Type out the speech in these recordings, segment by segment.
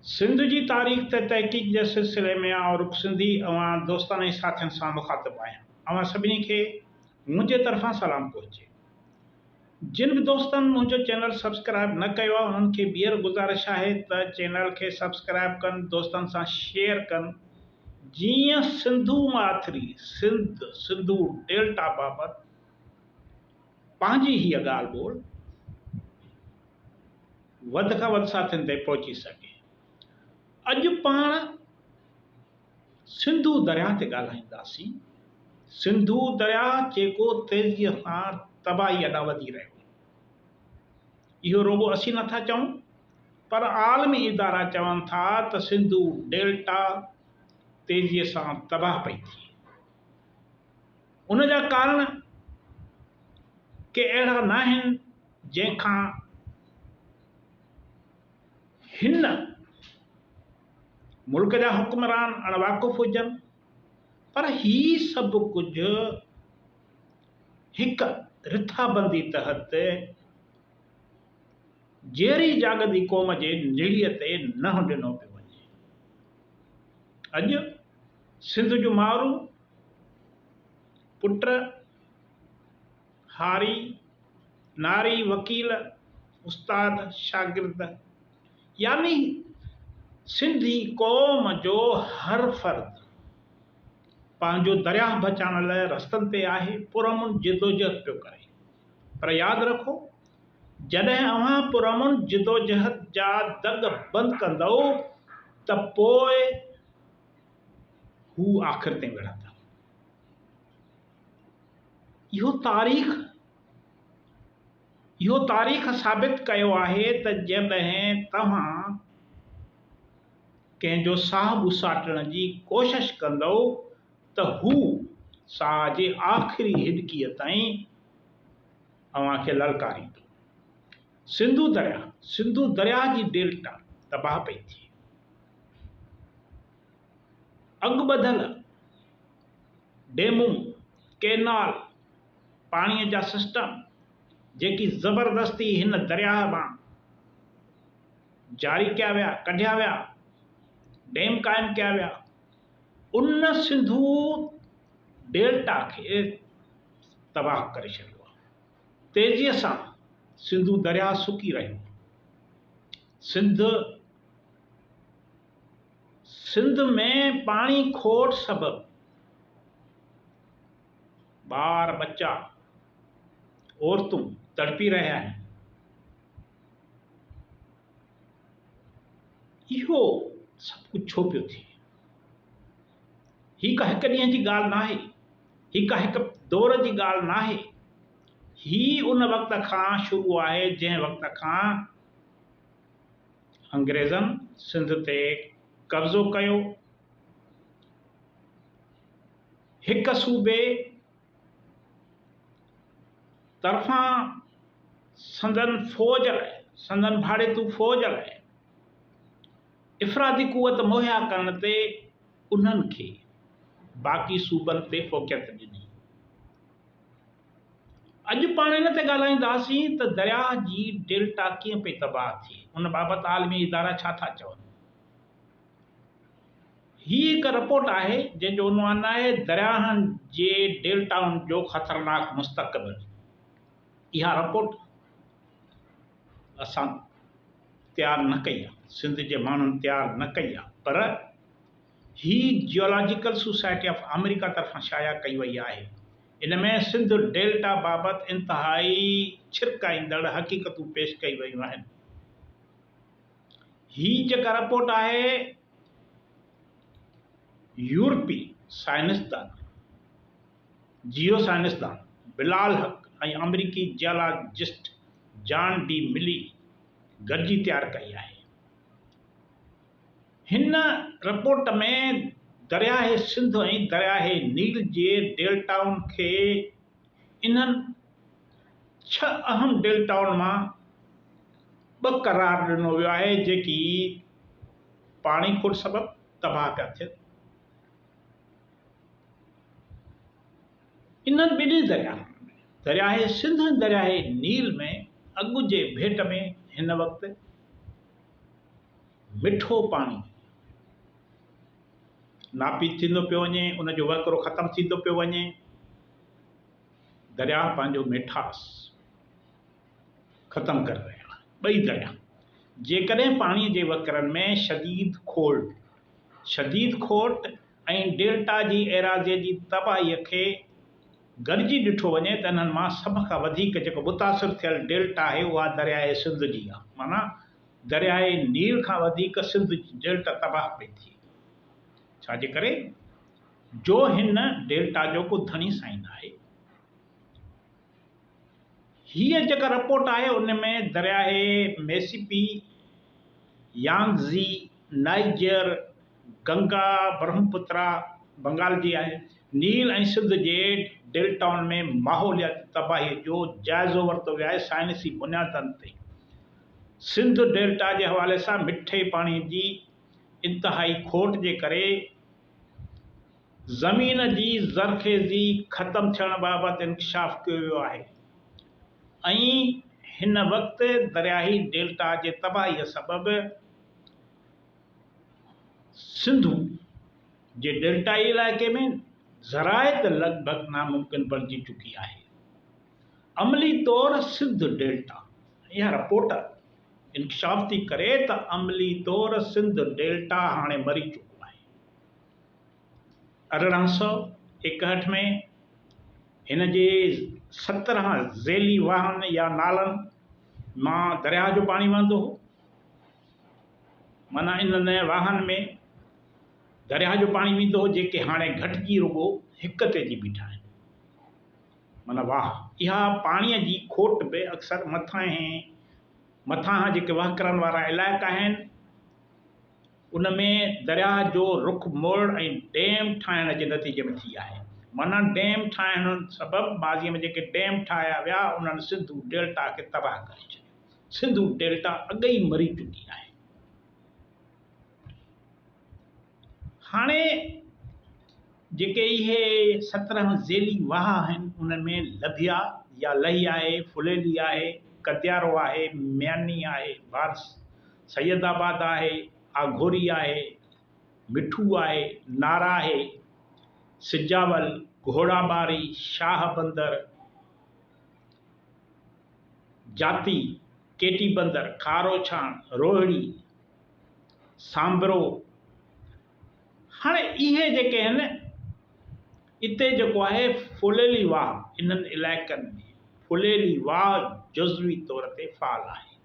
सिंध जी तारीख़ ते तहक़ीक़ जे सिलसिले में और सिंधी दोस्तनि ऐं साथियुनि सां मुखातिबु आहियां। सभिनी खे मुंहिंजे तरफ़ां सलाम पहुचे। जिन बि दोस्तनि मुंहिंजो चैनल सब्सक्राइब न कयो आहे उन्हनि खे ॿीहर गुज़ारिश आहे त चैनल खे सब्सक्राइब कनि, दोस्तनि सां शेयर कनि, जीअं सिंधू माथिरी सिंधू डेल्टा बाबति पंहिंजी हीअ ॻाल्हि ॿोल वधि खां वधि साथियुनि ताईं पहुची सघे। अॼु पाण सिंधू दरिया ते ॻाल्हाईंदासीं। सिंधू दरिया जेको तेज़ीअ सां तबाही अॾा वधी रहियो आहे। इहो रुॻो असीं नथा चऊं, पर आलमी इदारा चवनि था त सिंधू डेल्टा तेज़ीअ सां तबाह पई थिए। उन जा कारण के अहिड़ा न आहिनि जंहिंखां हिन मुल्क जा हुक्मरान अणवाक़ुफ़ हुजनि, पर ही सभु कुझु हिकु रिथाबंदी तहत जहिड़ी जागदी क़ौम जे निड़ीअ ते न ॾिनो पियो वञे। अॼु सिंध जूं माउरूं, पुट, हारी, नारी, वकील, उस्ताद, शागिर्द, यानी सिंधी क़ौम जो हर फ़र्द पंहिंजो दरिया बचाइण लाइ रस्तनि ते आहे, पुरअमन जिदोजहद पियो करे। पर यादि रखो, जॾहिं अव्हां पुरअमन जिदोजहद जा दग बंदि कंदव त पोइ हू आख़िर ताईं विढ़ंदा। इहो तारीख़ साबित कयो आहे त जॾहिं तव्हां कंहिंजो साहु उसाटण जी कोशिश कंदव त हू साह जे आख़िरी हिॾकीअ ताईं अव्हां खे ललकारींदो। सिंधू दरिया जी डेल्टा तबाह पई थिए। अॻु ॿधल डेमूं, केनाल, पाणीअ जा सिस्टम जेकी ज़बरदस्ती हिन दरिया मां जारी कया विया, कढिया विया, डैम क़ाइमु कया विया, उन सिंधू डेल्टा खे तबाह करे छॾियो आहे। तेज़ीअ सां सिंधू दरिया सुकी रहियो। सिंध में पाणी खोट सबबु ॿार बच्चा, औरतूं तड़पी रहिया आहिनि। इहो सभु कुझु छो पियो थिए? ही का हिकु ॾींहं जी ॻाल्हि न आहे, ही का हिकु दौर जी ॻाल्हि न आहे। ही उन वक़्त खां शुरू आहे जंहिं वक़्त खां अंग्रेज़नि सिंध ते कब्ज़ो कयो। हिक सूबे तरफ़ां संदन फ़ौज लाइ, संदन भाड़ेतू फ़ौज लाइ इफ़रादी क़ुवत मुहैया करण ते उन्हनि खे बाक़ी सूबनि ते फ़ोक़ियत ॾिनी। अॼु पाण इन ते ॻाल्हाईंदासीं त दरिया जी डेल्टा कीअं पई तबाह थिए, उन बाबति आलमी इदारा छा था चवनि। ही हिकु रिपोर्ट आहे जंहिंजो उनवान आहे दरियाहनि जे डेल्टाउनि जो ख़तरनाक मुस्तक़बिल। इहा रिपोर्ट असां तयारु न कई आहे, सिंध जे माण्हुनि तयारु न कई आहे, पर ही जियोलॉजिकल सोसाइटी ऑफ अमेरिका तरफ़ां शाया कई वई आहे। इन में सिंध डेल्टा बाबति इंतिहाई छिरकाईंदड़ हक़ीक़तूं पेश कई वयूं आहिनि। ही जेका रिपोर्ट आहे यूरोपी साइंसदान, जियो साइंसदान बिलाल हक़ ऐं अमरीकी जियोलॉजिस्ट जॉन डी मिली गॾिजी तयारु कई आहे। हिन रिपोर्ट में दरियाए सिंध ऐं दरियाए नील जे डेल्टाउनि खे इन्हनि 6 अहम डेल्टाउनि मां 2 क़रार ॾिनो वियो आहे जेकी पाणी खोट सबबु तबाह पिया थियनि। इन्हनि ॿिन्ही दरियाए सिंध ऐं दरियाए नील में अॻु जे भेट में हिन वक़्तु मिठो पाणी नापीत थींदो पियो वञे, उनजो वकिरो ख़तमु थींदो पियो वञे। दरिया पंहिंजो मिठास ख़तमु करे रहिया ॿई दरिया। जेकॾहिं पाणीअ जे वकिरनि में शदीद खोट ऐं डेल्टा जी एराज़ीअ जी तबाहीअ खे गॾिजी ॾिठो वञे त इन्हनि मां सभ खां वधीक जेको मुतासिर थियल डेल्टा आहे उहा दरियाए सिंध जी आहे। माना दरियाए नील खां वधीक सिंध जी डेल्टा तबाह पई थिए। छाजे करे? जो हिन डेल्टा जो को धनी साइन आहे। हीअ जेका रिपोर्ट आहे उन में दरियाए मेसिपी, यांगज़ी, नाइजर, गंगा, ब्रह्मपुत्रा बंगाल जी आहे, नील ऐं सिंध जे डेल्टाउन में माहौलियाती तबाही जो जाइज़ो वरितो वियो आहे साइंसी बुनियादनि ते। सिंध डेल्टा जे हवाले सां मिठे पाणी जी इंतिहाई खोट जे करे ज़मीन जी ज़रखेज़ी ख़तमु थियण बाबति इंकशाफ कयो वियो आहे ऐं हिन वक़्तु दरियाही डेल्टा जे तबाहीअ सबबि सिंधु जे डेल्टाई इलाइक़े में ज़राइत लॻभॻि नामुमकिन बणिजी चुकी आहे। अमली तौर सिंध डेल्टा, इहा रिपोर्ट इंकशाफ थी करे त अमली तौर सिंध डेल्टा हाणे मरी चुको आहे। 1861 में हिन जे 17 ज़ेली वाहन या नालनि मां दरिया जो पाणी वहंदो हो। माना इन वाहन में दरिया जो पाणी वेंदो हो, जेके हाणे घटिजी रुगो हिक ते जी बीठा आहिनि। माना वाह, इहा पाणीअ जी खोट बि अक्सर मथां जेके वहकरनि वारा इलाइक़ा आहिनि उन में दरिया जो रुख मोड़ ऐं डैम ठाहिण जे नतीजे में थी आहे। माना डैम ठाहिण सबबि माज़ीअ में जेके डैम ठाहिया विया उन्हनि सिंधु डेल्टा खे तबाह करे छॾियो। सिंधु डेल्टा अॻे ई मरी चुकी आहे। हाणे जेके इहे 17 ज़ेली वाह आहिनि उन्हनि में लभिया या लही आहे, फुलेली आहे, कदियारो आहे, म्यानी आहे, बारस सैयदाबाद आहे, आघोरी आहे, मिठू आहे, नारा आहे, सिजावल, घोड़ाबारी, शाह बंदर, जाती, केटी बंदर, खारोछाण, रोहिड़ी, सांबरो। हाणे इहे जेके आहिनि इते जेको आहे फुलेली वाह इन्हनि इलाइक़नि में फुलेली वाह जुज़वी तौर ते फ़ाल आहे।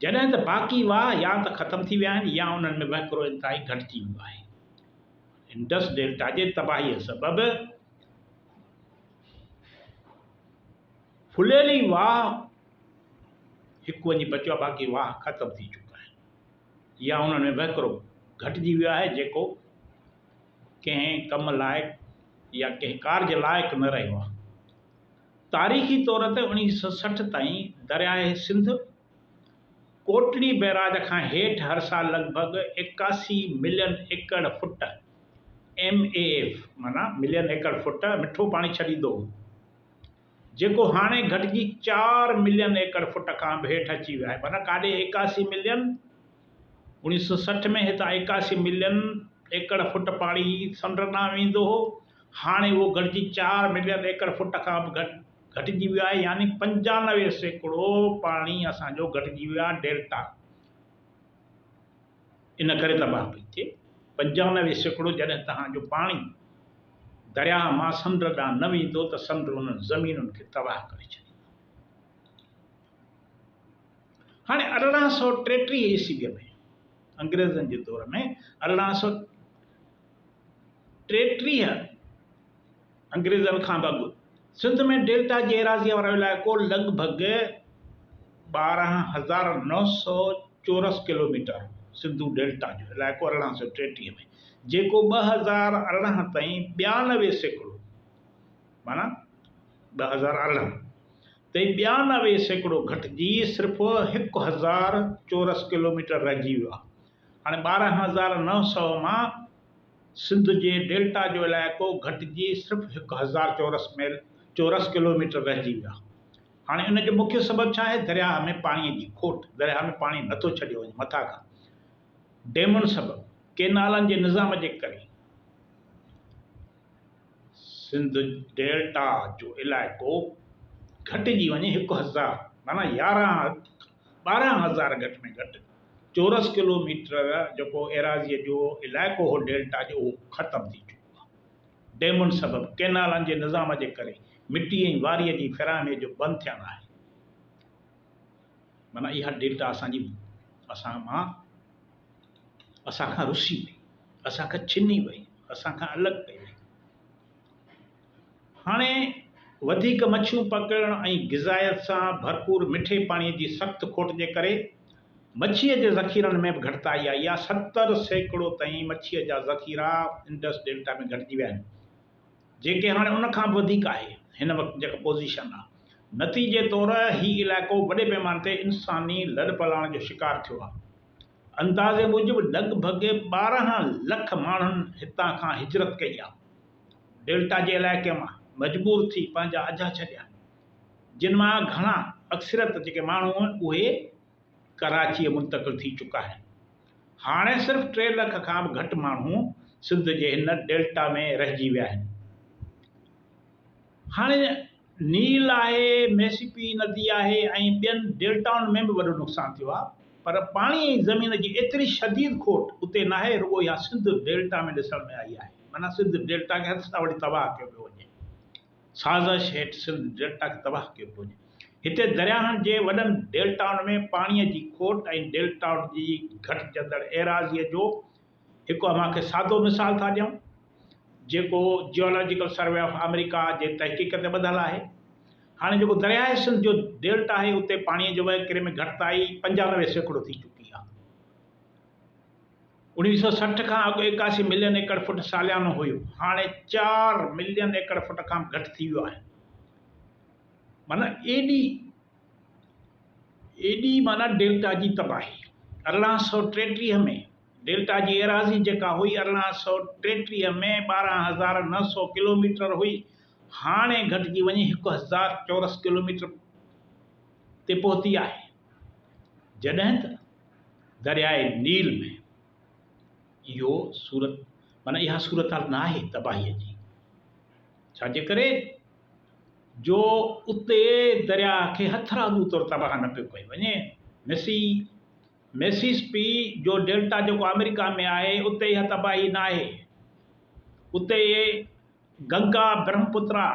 जॾहिं त बाक़ी वाह या त ख़तमु थी विया आहिनि या उन्हनि में वहिकिरो इंतिहाई घटिजी वियो आहे। इंडस डेल्टा जे तबाहीअ सबबि फुलेली वाह हिकु वञी बचियो आहे, बाक़ी वाह ख़तमु थी चुका आहिनि या उन्हनि में वहिकिरो घटिजी वियो आहे जेको कंहिं कम लाइक़ु या कंहिं कार्य लाइक़ु न रहियो आहे। तारीख़ी तौर ते 1960 ताईं दरियाए सिंध कोटड़ी बैराज खां हेठि हर साल लॻभॻि 81 मिलियन एकड़ फुट MAF माना मिलियन एकड़ फुट मिठो पाणी छॾींदो हो, जेको हाणे घटिजी 4 मिलियन एकड़ फुट खां बि हेठि अची वियो आहे। माना काॾे 81 मिलियन 1960 में हितां 81 मिलियन एकड़ फुट पाणी समुंड ॾांहुं वेंदो हो, हाणे उहो घटिजी 4 मिलियन एकड़ फुट खां बि घटिजी वियो आहे। यानी 95% पाणी असांजो घटिजी वियो आहे। डेल्टा इन करे तबाह पई थिए। 95% जॾहिं तव्हांजो पाणी दरिया मां समुंड ॾांहुं न वेंदो त समुंड उन्हनि ज़मीनुनि खे तबाह करे छॾींदो। हाणे 1833 ईस्वीअ में अंग्रेज़नि जे दौर में 1833 अंग्रेज़नि खां अॻु सिंध में डेल्टा जी एराज़ीअ वारो इलाइक़ो लॻभॻि 12,900 चौरस किलोमीटर सिंधु डेल्टा जो इलाइक़ो 1833 में, जेको 2018 ताईं 92% माना 2018 ताईं 92% घटिजी सिर्फ़ु 1,000 चौरस किलोमीटर रहिजी वियो आहे। हाणे 12,900 मां सिंध जे डेल्टा जो इलाइक़ो घटिजी सिर्फ़ु 1,000 चौरस किलोमीटर रहिजी वियो आहे। हाणे इन जो मुख्य सबबु छा आहे? दरिया में पाणीअ जी खोट, दरिया में पाणी नथो छॾियो वञे मथां खां, डेमुनि सबबु, केनालनि जे निज़ाम जे करे सिंध डेल्टा जो इलाइक़ो घटिजी वञे 1000, माना 12,000 घटि में घटि चौरस किलोमीटर जेको एराज़ीअ जो इलाइक़ो हो डेल्टा जो, उहो ख़तमु थी चुको आहे डेमुनि सबबु, केनालनि जे निज़ाम जे करे, मिटी ऐं वारीअ जी फिरामे जो बंदि थियणु आहे। माना इहा डेल्टा असांखां रुसी वई, असांखां छिनी वई, असांखां अलॻि कई वई। हाणे वधीक मच्छियूं पकड़ण ऐं ग़िज़ायत सां भरपूर मिठे पाणीअ जी सख़्त खोट जे करे मच्छीअ जे ज़ख़ीरनि में बि घटिताई आई आहे। 70% ताईं मच्छीअ जा ज़ख़ीरा इंडस डेल्टा में घटिजी विया आहिनि, जेके हाणे उनखां बि वधीक आहे हिन वक़्तु जेका पोज़ीशन आहे। नतीजे तौरु हीउ इलाइक़ो वॾे पैमाने ते इंसानी लॾ पलाण जो शिकार थियो आहे। अंदाज़े मूजिबि लॻभॻि 12 लख माण्हुनि हितां खां हिजरत कई आहे, डेल्टा जे इलाइक़े मां मजबूर थी पंहिंजा अजा छॾिया, जिन मां घणा अक्सरियत जेके माण्हू आहिनि उहे कराची मुंतक़िल थी चुका आहिनि। हाणे सिर्फ़ु 3 लख खां बि घटि माण्हू सिंध जे हिन डेल्टा में रहिजी विया आहिनि। हाणे नील आहे, मेसिपी नदी आहे ऐं ॿियनि डेल्टाउनि में बि वॾो नुक़सानु थियो आहे, पर पाणी ऐं ज़मीन जी एतिरी शदीद खोट उते न आहे, रुॻो इहा सिंध डेल्टा में ॾिसण में आई आहे। माना सिंध डेल्टा खे हथ सां वरी तबाह कयो पियो वञे, साज़िश हेठि सिंध डेल्टा खे तबाह कयो पियो वञे। हिते दरियाहनि जे वॾनि डेल्टाउनि में पाणीअ जी खोट ऐं डेल्टाउनि जी घटिजंदड़ एराज़ीअ जो हिकु असांखे सादो मिसाल था ॾियूं, जेको जियोलॉजिकल सर्वे ऑफ अमेरिका जे तहक़ीक़ ते ॿधलु आहे। हाणे जेको दरियाए सिंध जो डेल्टा आहे उते पाणीअ जो वहिकिरे में घटिताई 95% थी चुकी आहे। 1960 खां अॻु 81 मिलियन एकड़ फुट सालियानो हुयो, हाणे 4 मिलियन एकड़ फुट खां घटि थी वियो आहे। माना एॾी माना डेल्टा जी तबाही। 1833 में डेल्टा जी एराज़ी जेका हुई 1833 में 12,900 किलोमीटर हुई, हाणे घटिजी वञी 1000 चौरस किलोमीटर ते पहुती आहे। जॾहिं त दरियाए नील में इहा सूरत हाल न आहे तबाहीअ जी, छाजे करे जो उते दरिया खे हथरादू तौरु तबाह न पियो कयो वञे। मिसिसिपी जो डेल्टा जेको अमेरिका में आहे उते इहा तबाही न आहे। उते गंगा ब्रह्मपुत्रा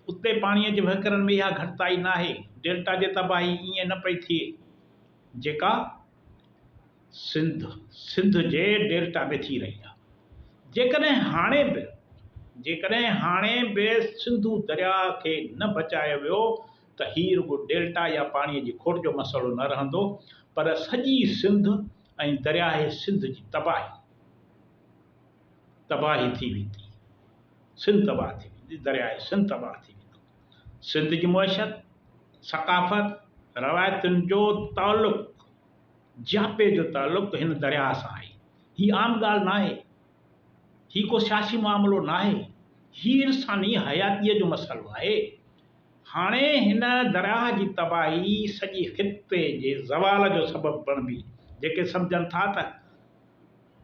उते पाणीअ जे वहिकरनि में इहा घटिताई न आहे। डेल्टा जे तबाही ईअं न पई थिए जेका सिंध जे डेल्टा में थी रही आहे। जेकॾहिं हाणे बि सिंधु दरिया खे न बचायो वियो त हीउ रुॻो डेल्टा या पाणीअ जी खोट जो मसइलो न रहंदो, पर सॼी सिंध ऐं दरियाए सिंध जी तबाही थी वेंदी। सिंध तबाह थी वेंदी, दरियाए सिंध तबाह थी वेंदो। सिंध जी मुआशत, सक़ाफ़त, रवायतुनि जो तालुक़, जापे जो तालुक़ हिन दरिया सां आहे। हीअ आम ॻाल्हि न आहे, हीउ को सियासी मामिलो न आहे, हीउ इंसानी हयातीअ जो मसइलो आहे। हाणे हिन दरिया जी तबाही सॼे ख़िते जे ज़वाल जो सबबु बणिबी। जेके सम्झनि था त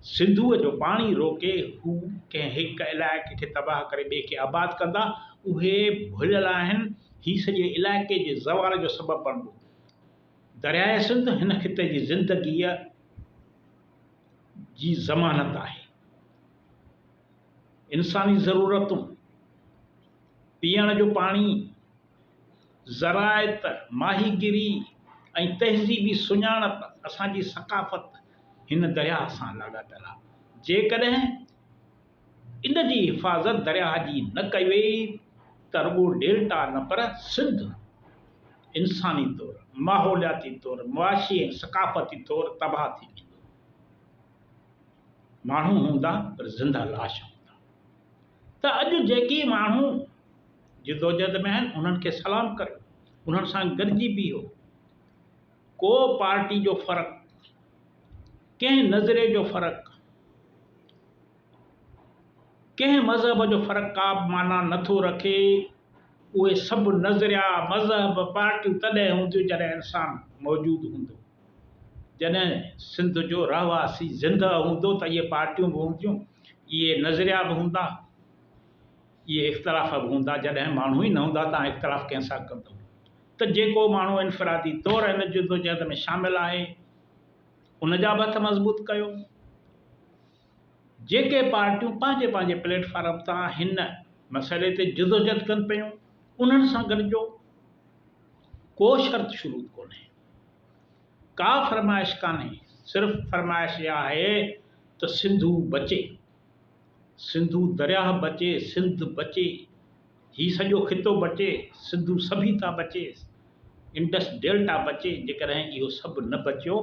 सिंधूअ जो पाणी रोके हू कंहिं हिकु इलाइक़े खे तबाह करे ॿिए खे आबाद कंदा, उहे भुलियल आहिनि। हीउ सॼे इलाइक़े जे ज़वाल जो सबबु बणिबो। दरियाए सिंध हिन ख़िते जी ज़िंदगीअ जी ज़मानत आहे। इंसानी ज़रूरतूं, पीअण जो पाणी, ज़राइत, माहीगिरी ऐं तहज़ीबी सुञाणप, असांजी सक़ाफ़त हिन दरिया सां लाॻापियल आहे। जेकॾहिं इन जी हिफ़ाज़त दरिया जी न कई वई त रुॻो डेल्टा न पर सिंध इंसानी तौरु, माहौलियाती तौरु, मुआशी ऐं सक़ाफ़ती तौरु तबाह थी वेंदो। माण्हू हूंदा पर ज़िंदा लाश हूंदा। त अॼु जेकी माण्हू जिदोजहद में आहिनि उन्हनि खे सलाम करियो, उन्हनि सां गॾिजी बीहो। को पार्टी जो फ़र्क़ु, कंहिं नज़रे जो फ़र्क़ु, कंहिं मज़हब जो फ़र्क़ु का बि माना नथो रखे उहे सभु नज़रिया मज़हब पार्टियूं तॾहिं हूंदियूं जॾहिं इंसानु मौजूदु हूंदो। जॾहिं सिंध जो रहवासी ज़िंदह हूंदो त इहे पार्टियूं बि हूंदियूं, इहे नज़रिया बि हूंदा, इहे इख़्तिलाफ़ बि हूंदा। जॾहिं माण्हू ई न हूंदा तव्हां इख़्तिलाफ़ कंहिंसां कंदो। त जेको माण्हू इनफ़रादी तौरु हिन जदोजहद में शामिलु आहे उन जा बि हथ मज़बूत कयो। जेके पार्टियूं पंहिंजे पंहिंजे प्लेटफॉर्म तां हिन मसइले ते जदोजहद कनि पियूं उन्हनि सां गॾिजो। को शर्त शुरूत कोन्हे, का फरमाइश कान्हे, सिर्फ़ु फरमाइश इहा आहे त सिंधू बचे, सिंधू दरिया बचे, सिंध बचे, ही सॼो ख़ितो बचे, सिंधू सभीता बचे, इंडस डेल्टा बचे। जेकॾहिं इहो सभु न बचियो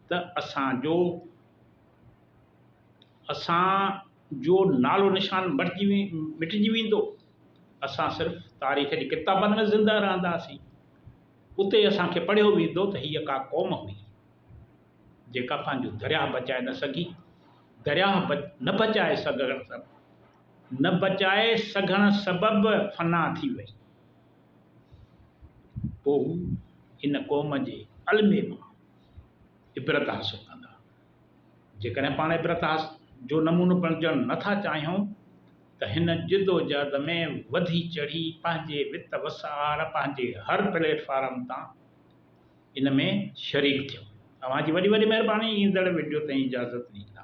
त असांजो नालो निशान मिटिजी वेंदो। असां सिर्फ़ु तारीख़ जी किताबनि में ज़िंदा रहंदासीं। उते असांखे पढ़ियो वेंदो त हीअ का क़ौम हुई जेका पंहिंजो दरिया बचाए न सघी। दरिया न बचाए सघण सबबु फना थी वई। पोइ इन क़ौम जे अलमे मां इबरत हासिल कंदा। जेकॾहिं पाण इबरत जो नमूनो बणजणु नथा चाहियूं त हिन जदोजहद में वधी चढ़ी पंहिंजे वित वसार पंहिंजे हर प्लेटफॉर्म तां इन में शरीक थियो। तव्हांजी वॾी वॾी महिरबानी। ईंदड़ वीडियो ताईं इजाज़त ॾींदा।